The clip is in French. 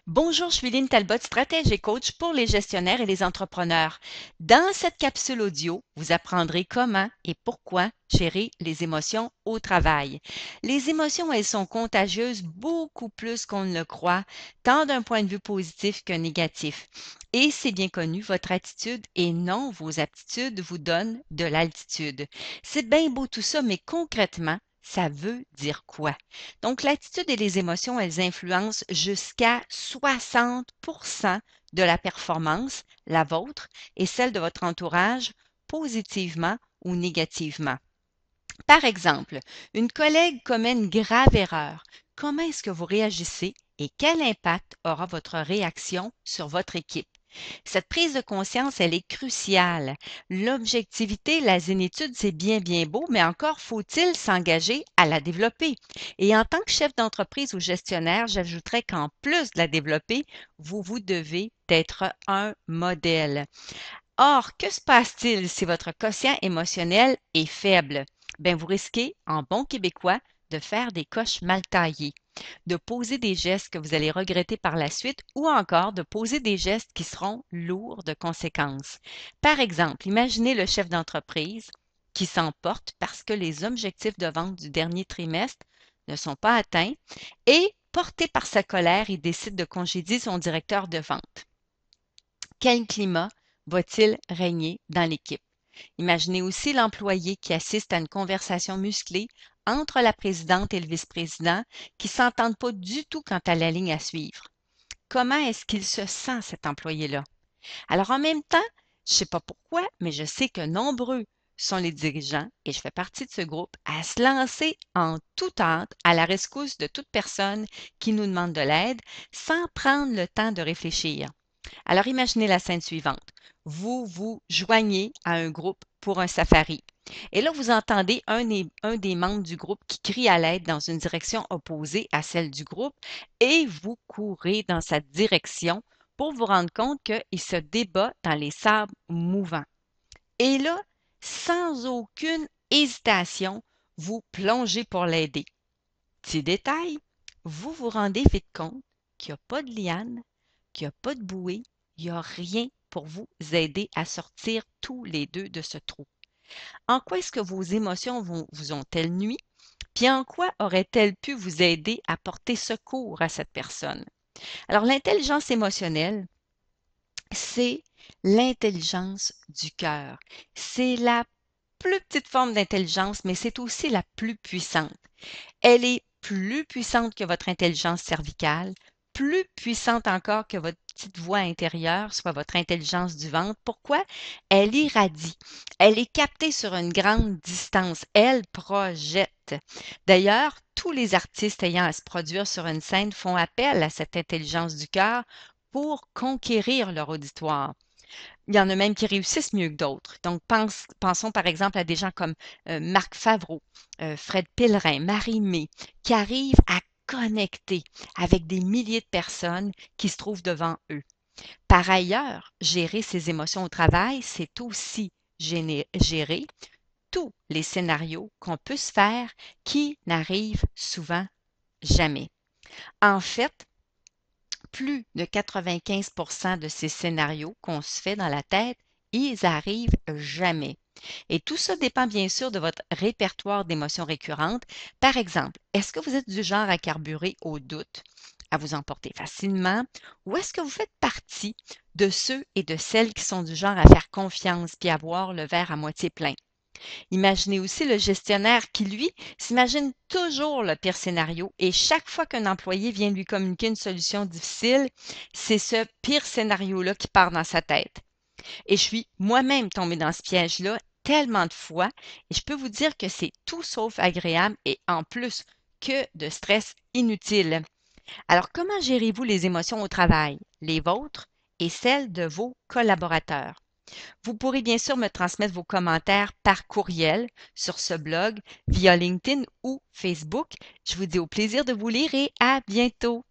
Bonjour, je suis Lynne Talbot, stratège et coach pour les gestionnaires et les entrepreneurs. Dans cette capsule audio, vous apprendrez comment et pourquoi gérer les émotions au travail. Les émotions, elles sont contagieuses beaucoup plus qu'on ne le croit, tant d'un point de vue positif que négatif. Et c'est bien connu, votre attitude et non vos aptitudes vous donnent de l'altitude. C'est bien beau tout ça, mais concrètement, ça veut dire quoi? Donc, l'attitude et les émotions, elles influencent jusqu'à 60% de la performance, la vôtre et celle de votre entourage, positivement ou négativement. Par exemple, une collègue commet une grave erreur. Comment est-ce que vous réagissez et quel impact aura votre réaction sur votre équipe? Cette prise de conscience, elle est cruciale. L'objectivité, la zénitude, c'est bien, bien beau, mais encore faut-il s'engager à la développer. Et en tant que chef d'entreprise ou gestionnaire, j'ajouterais qu'en plus de la développer, vous devez être un modèle. Or, que se passe-t-il si votre quotient émotionnel est faible? Bien, vous risquez, en bon québécois, de faire des coches mal taillées, de poser des gestes que vous allez regretter par la suite ou encore de poser des gestes qui seront lourds de conséquences. Par exemple, imaginez le chef d'entreprise qui s'emporte parce que les objectifs de vente du dernier trimestre ne sont pas atteints et, porté par sa colère, il décide de congédier son directeur de vente. Quel climat va-t-il régner dans l'équipe? Imaginez aussi l'employé qui assiste à une conversation musclée entre la présidente et le vice-président qui ne s'entendent pas du tout quant à la ligne à suivre. Comment est-ce qu'il se sent, cet employé-là? Alors en même temps, je ne sais pas pourquoi, mais je sais que nombreux sont les dirigeants, et je fais partie de ce groupe, à se lancer en toute hâte à la rescousse de toute personne qui nous demande de l'aide sans prendre le temps de réfléchir. Alors imaginez la scène suivante. Vous vous joignez à un groupe pour un safari. Et là, vous entendez un des membres du groupe qui crie à l'aide dans une direction opposée à celle du groupe et vous courez dans sa direction pour vous rendre compte qu'il se débat dans les sables mouvants. Et là, sans aucune hésitation, vous plongez pour l'aider. Petit détail, vous vous rendez vite compte qu'il n'y a pas de liane, qu'il n'y a pas de bouée, il n'y a rien pour vous aider à sortir tous les deux de ce trou. En quoi est-ce que vos émotions vous ont-elles nui? Puis en quoi auraient-elles pu vous aider à porter secours à cette personne? Alors, l'intelligence émotionnelle, c'est l'intelligence du cœur. C'est la plus petite forme d'intelligence, mais c'est aussi la plus puissante. Elle est plus puissante que votre intelligence cervicale, plus puissante encore que votre petite voix intérieure, soit votre intelligence du ventre. Pourquoi? Elle irradie. Elle est captée sur une grande distance. Elle projette. D'ailleurs, tous les artistes ayant à se produire sur une scène font appel à cette intelligence du cœur pour conquérir leur auditoire. Il y en a même qui réussissent mieux que d'autres. Donc, pensons par exemple à des gens comme Marc Favreau, Fred Pellerin, Marie-Mé, qui arrivent à connecter avec des milliers de personnes qui se trouvent devant eux. Par ailleurs, gérer ses émotions au travail, c'est aussi gérer tous les scénarios qu'on peut se faire qui n'arrivent souvent jamais. En fait, plus de 95% de ces scénarios qu'on se fait dans la tête, ils arrivent jamais. Et tout ça dépend bien sûr de votre répertoire d'émotions récurrentes. Par exemple, est-ce que vous êtes du genre à carburer au doute, à vous emporter facilement, ou est-ce que vous faites partie de ceux et de celles qui sont du genre à faire confiance puis à voir le verre à moitié plein? Imaginez aussi le gestionnaire qui, lui, s'imagine toujours le pire scénario et chaque fois qu'un employé vient lui communiquer une solution difficile, c'est ce pire scénario-là qui part dans sa tête. Et je suis moi-même tombée dans ce piège-là tellement de fois et je peux vous dire que c'est tout sauf agréable et en plus que de stress inutile. Alors, comment gérez-vous les émotions au travail, les vôtres et celles de vos collaborateurs? Vous pourrez bien sûr me transmettre vos commentaires par courriel sur ce blog, via LinkedIn ou Facebook. Je vous dis au plaisir de vous lire et à bientôt.